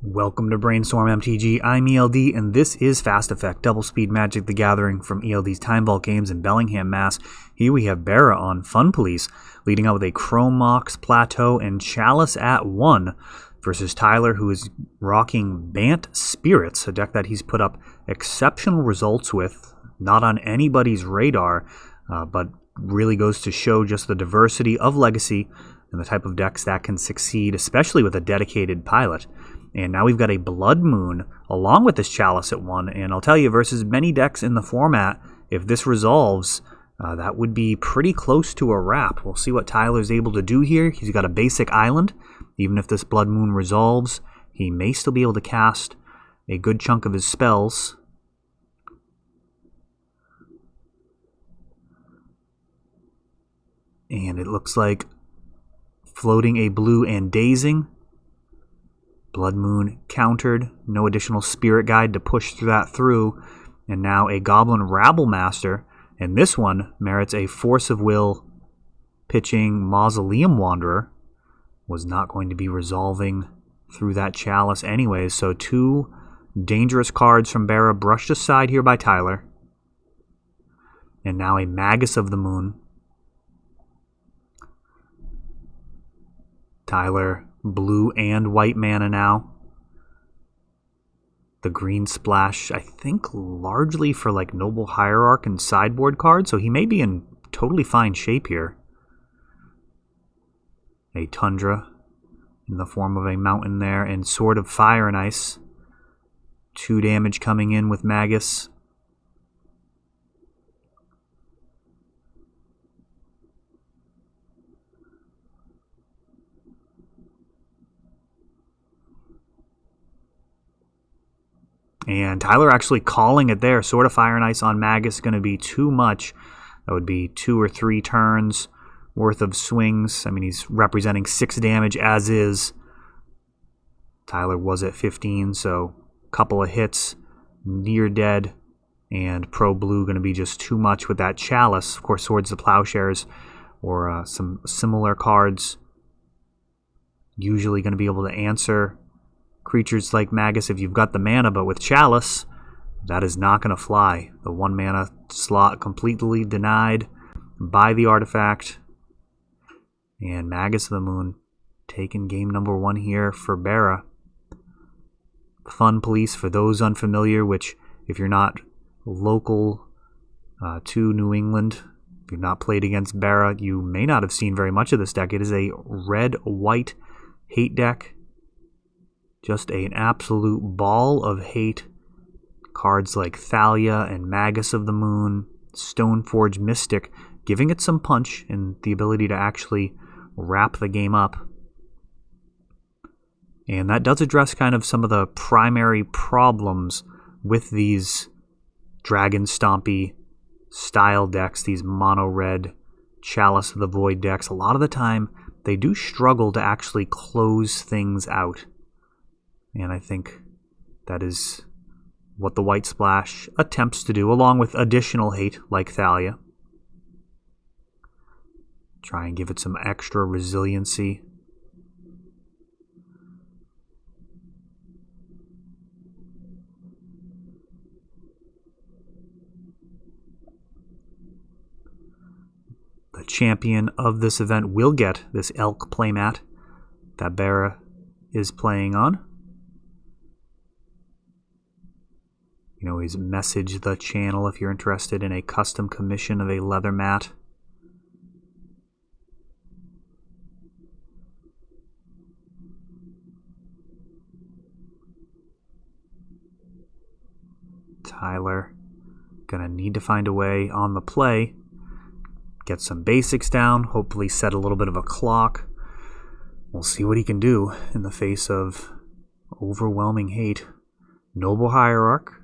Welcome to Brainstorm MTG, I'm ELD, and this is Fast Effect, Double Speed Magic the Gathering from ELD's Time Vault Games in Bellingham, Mass. Here we have Barra on Fun Police, leading out with a Chrome Mox, Plateau, and Chalice at 1, versus Tyler, who is rocking Bant Spirits, a deck that he's put up exceptional results with, not on anybody's radar, but really goes to show just the diversity of Legacy and the type of decks that can succeed, especially with a dedicated pilot. And now we've got a Blood Moon along with this Chalice at 1. And I'll tell you, versus many decks in the format, if this resolves, that would be pretty close to a wrap. We'll see what Tyler's able to do here. He's got a basic island. Even if this Blood Moon resolves, he may still be able to cast a good chunk of his spells. And it looks like floating a blue and dazing. Blood Moon countered, no additional Spirit Guide to push that through, and now a Goblin Rabble Master, and this one merits a Force of Will pitching Mausoleum Wanderer. Was not going to be resolving through that Chalice anyways, so two dangerous cards from Barra brushed aside here by Tyler. And now a Magus of the Moon. Tyler, blue and white mana now. The green splash, I think largely for like Noble Hierarch and sideboard cards, so he may be in totally fine shape here. A Tundra in the form of a mountain there, and Sword of Fire and Ice. 2 damage coming in with Magus. And Tyler actually calling it there. Sword of Fire and Ice on Magus is going to be too much. That would be 2 or 3 turns worth of swings. I mean, he's representing 6 damage as is. Tyler was at 15, so a couple of hits, near dead. And Pro Blue going to be just too much with that Chalice. Of course, Swords to Plowshares or some similar cards usually going to be able to answer creatures like Magus if you've got the mana, but with Chalice, that is not going to fly. The 1 mana slot completely denied by the artifact. And Magus of the Moon taking game number 1 here for Barra. Fun Police, for those unfamiliar, which if you're not local to New England, if you've not played against Barra, you may not have seen very much of this deck. It is a red-white hate deck. Just an absolute ball of hate. Cards like Thalia and Magus of the Moon, Stoneforge Mystic, giving it some punch and the ability to actually wrap the game up. And that does address kind of some of the primary problems with these Dragon Stompy style decks, these mono-red Chalice of the Void decks. A lot of the time, they do struggle to actually close things out. And I think that is what the White Splash attempts to do, along with additional hate like Thalia. Try and give it some extra resiliency. The champion of this event will get this Elk playmat that Barra is playing on. You can always message the channel if you're interested in a custom commission of a leather mat. Tyler gonna need to find a way on the play. Get some basics down, hopefully set a little bit of a clock. We'll see what he can do in the face of overwhelming hate. Noble Hierarch.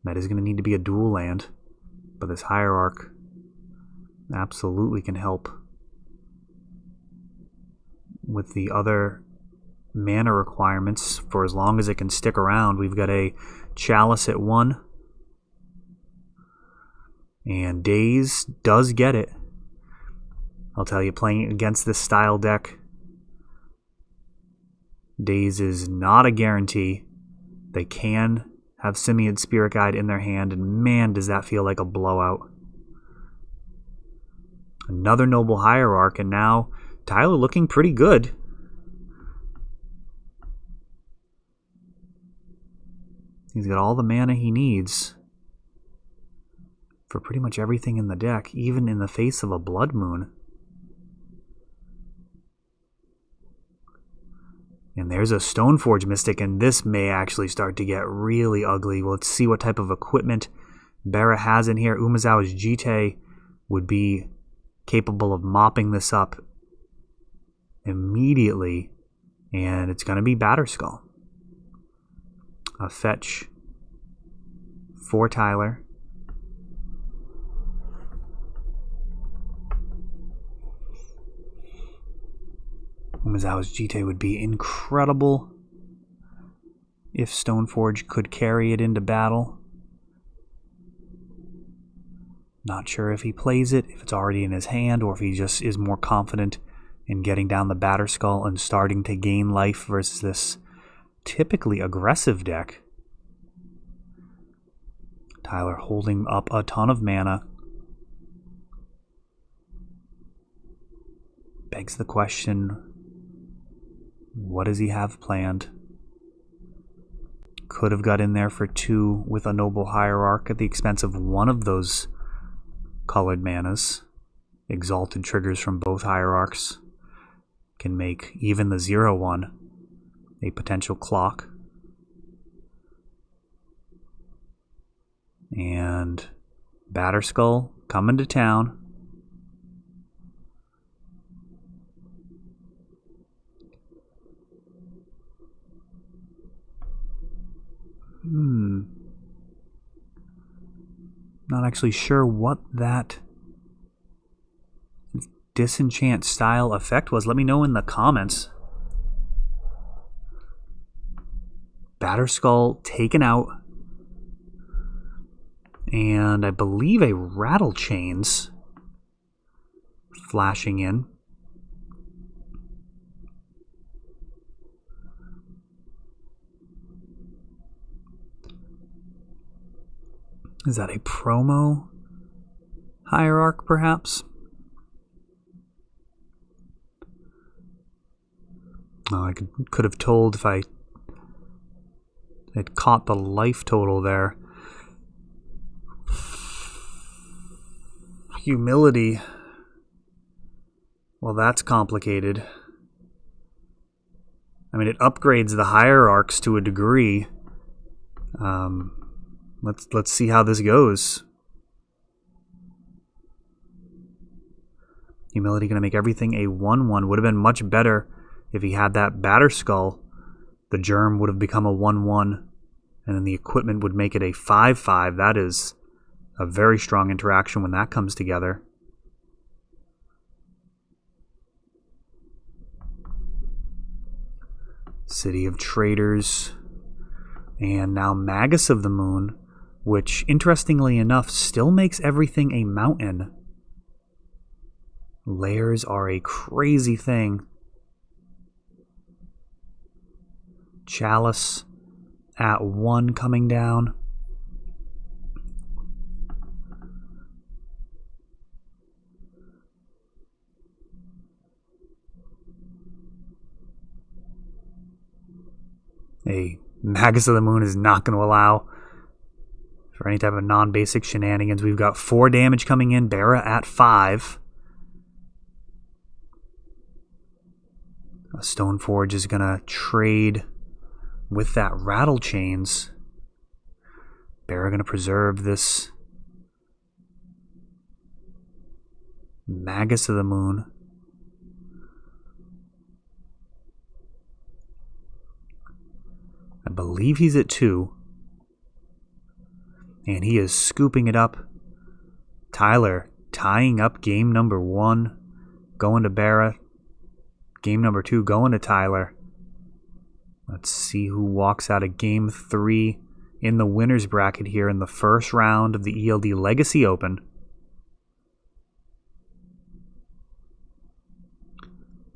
That is going to need to be a dual land, but this Hierarch absolutely can help with the other mana requirements for as long as it can stick around. We've got a Chalice at 1, and Daze does get it. I'll tell you, playing against this style deck, Daze is not a guarantee. They can have Simian Spirit Guide in their hand, and man, does that feel like a blowout. Another Noble Hierarch, and now Tyler looking pretty good. He's got all the mana he needs for pretty much everything in the deck, even in the face of a Blood Moon. And there's a Stoneforge Mystic, and this may actually start to get really ugly. Let's see what type of equipment Barra has in here. Umezawa's Jite would be capable of mopping this up immediately, and it's going to be Batterskull. A fetch for Tyler. Umezawa's Jite would be incredible if Stoneforge could carry it into battle. Not sure if he plays it, if it's already in his hand, or if he just is more confident in getting down the Batterskull and starting to gain life versus this typically aggressive deck. Tyler holding up a ton of mana. Begs the question, what does he have planned? Could have got in there for 2 with a Noble Hierarch at the expense of one of those colored manas. Exalted triggers from both Hierarchs can make even the 0/1 a potential clock. And Batterskull coming to town. Not actually sure what that disenchant style effect was. Let me know in the comments. Batterskull taken out. And I believe a Rattle Chains flashing in. Is that a promo Hierarch, perhaps? Oh, I could have told if I had caught the life total there. Humility. Well, that's complicated. I mean, it upgrades the Hierarchs to a degree. Let's see how this goes. Humility going to make everything a 1/1. Would have been much better if he had that Batterskull. The Germ would have become a 1/1, and then the equipment would make it a 5/5. That is a very strong interaction when that comes together. City of Traders. And now Magus of the Moon, which, interestingly enough, still makes everything a mountain. Layers are a crazy thing. Chalice at 1 coming down. A Magus of the Moon is not going to allow for any type of non-basic shenanigans. We've got 4 damage coming in. Barra at 5. A Stoneforge is going to trade with that Rattle Chains. Barra going to preserve this Magus of the Moon. I believe he's at 2. And he is scooping it up. Tyler tying up game number 1. Going to Barra. Game number 2 going to Tyler. Let's see who walks out of game 3 in the winner's bracket here in the first round of the ELD Legacy Open.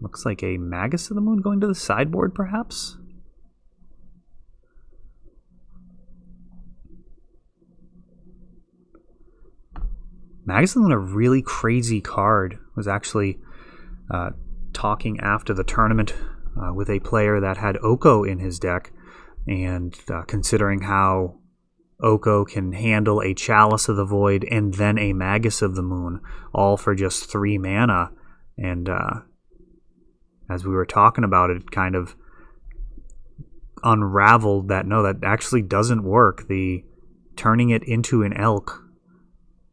Looks like a Magus of the Moon going to the sideboard, perhaps? Magus of the Moon, a really crazy card. Was actually talking after the tournament with a player that had Oko in his deck, and considering how Oko can handle a Chalice of the Void and then a Magus of the Moon, all for just 3 mana. And as we were talking about it, kind of unraveled that no, that actually doesn't work. The turning it into an elk,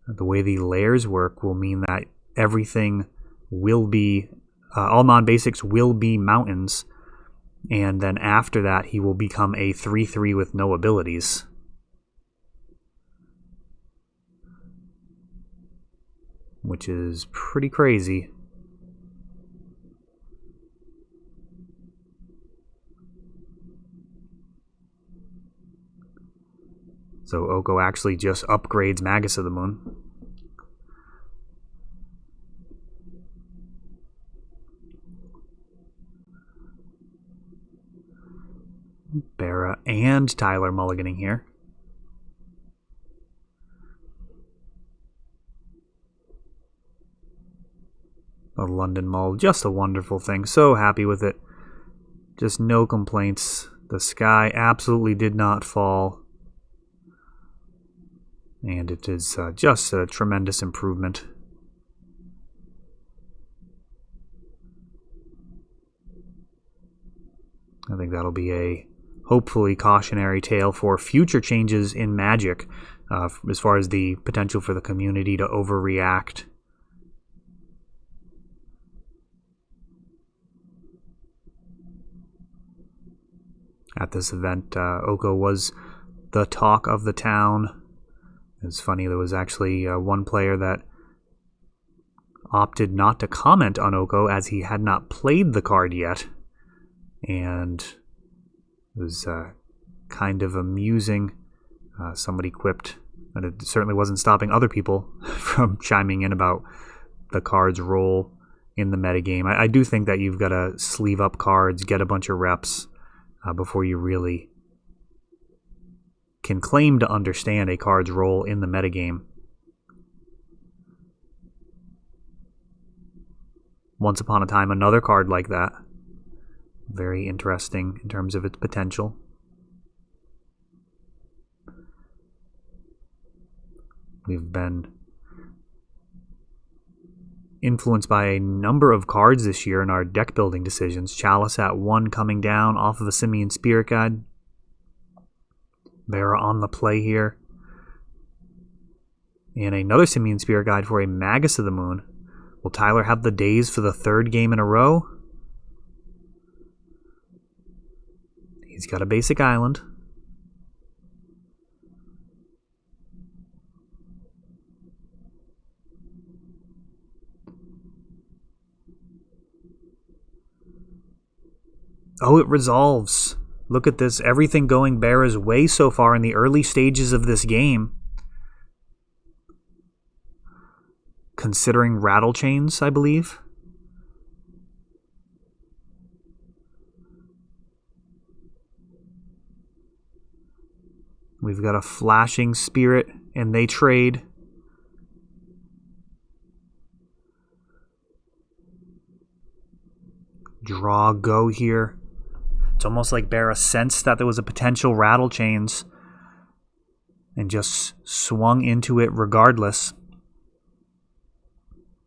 the way the layers work, will mean that everything will be, all non-basics will be mountains, and then after that he will become a 3/3 with no abilities. Which is pretty crazy. So Oko actually just upgrades Magus of the Moon. Barra and Tyler mulliganing here. A London Mull, just a wonderful thing. So happy with it. Just no complaints. The sky absolutely did not fall. And it is just a tremendous improvement. I think that'll be a hopefully cautionary tale for future changes in Magic, as far as the potential for the community to overreact. At this event, Oko was the talk of the town. It's funny, there was actually one player that opted not to comment on Oko as he had not played the card yet. And it was kind of amusing. Somebody quipped, and it certainly wasn't stopping other people from chiming in about the card's role in the metagame. I do think that you've got to sleeve up cards, get a bunch of reps before you really can claim to understand a card's role in the metagame. Once upon a time, another card like that. Very interesting in terms of its potential. We've been influenced by a number of cards this year in our deck building decisions. Chalice at 1 coming down off of a Simian Spirit Guide. Vera on the play here. And another Simian Spirit Guide for a Magus of the Moon. Will Tyler have the days for the 3rd game in a row? He's got a basic island. Oh, it resolves. Look at this. Everything going Barra's way so far in the early stages of this game. Considering rattle chains, I believe. We've got a flashing spirit, and they trade. Draw, go here. It's almost like Barra sensed that there was a potential rattle chains and just swung into it regardless.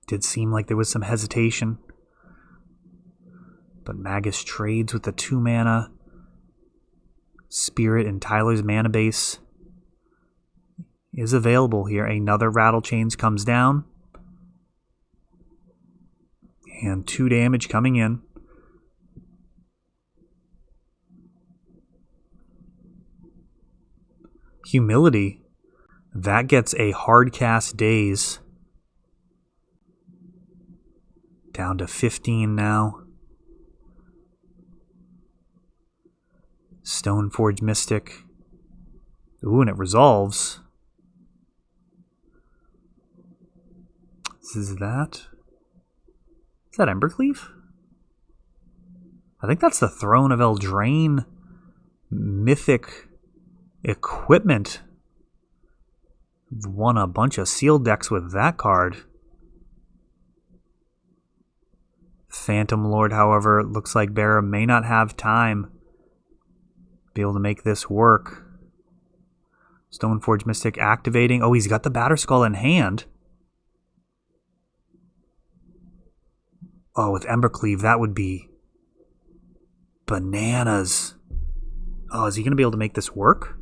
Did seem like there was some hesitation. But Magus trades with the 2 mana. Spirit and Tyler's mana base is available here. Another rattle chains comes down. And 2 damage coming in. Humility. That gets a hard cast days. Down to 15 now. Stoneforge Mystic. Ooh, and it resolves. Is that Embercleave? I think that's the Throne of Eldraine mythic equipment. Won a bunch of sealed decks with that card. Phantom Lord, however, looks like Barra may not have time to be able to make this work. Stoneforge Mystic activating. Oh, he's got the Batterskull in hand. Oh, with Embercleave, that would be bananas. Oh, is he going to be able to make this work?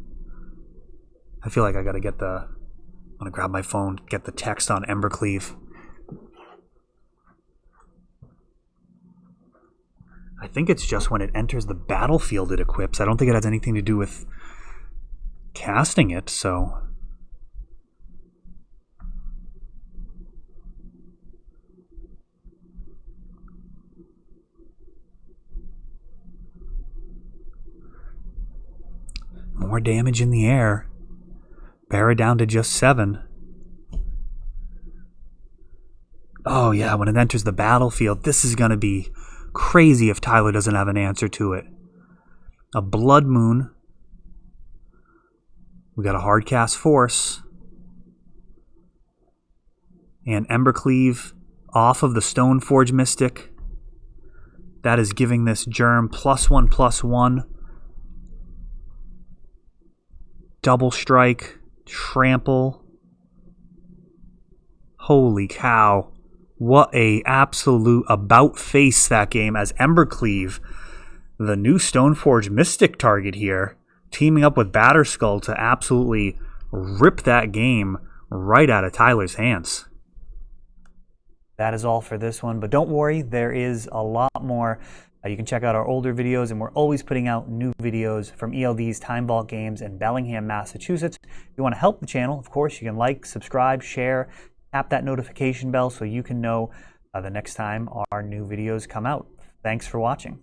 I feel like I got to get the... I'm going to grab my phone, get the text on Embercleave. I think it's just when it enters the battlefield it equips. I don't think it has anything to do with casting it, so... More damage in the air. Barra down to just 7. Oh yeah, when it enters the battlefield, this is going to be crazy if Tyler doesn't have an answer to it. A Blood Moon. We got a Hardcast Force. And Embercleave off of the Stoneforge Mystic. That is giving this Germ +1/+1. Double Strike, Trample. Holy cow. What a absolute about face that game as Embercleave, the new Stoneforge Mystic target here, teaming up with Batterskull to absolutely rip that game right out of Tyler's hands. That is all for this one, but don't worry, there is a lot more. You can check out our older videos, and we're always putting out new videos from ELD's Time Vault games in Bellingham, Massachusetts. If you want to help the channel, of course, you can like, subscribe, share, tap that notification bell so you can know the next time our new videos come out. Thanks for watching.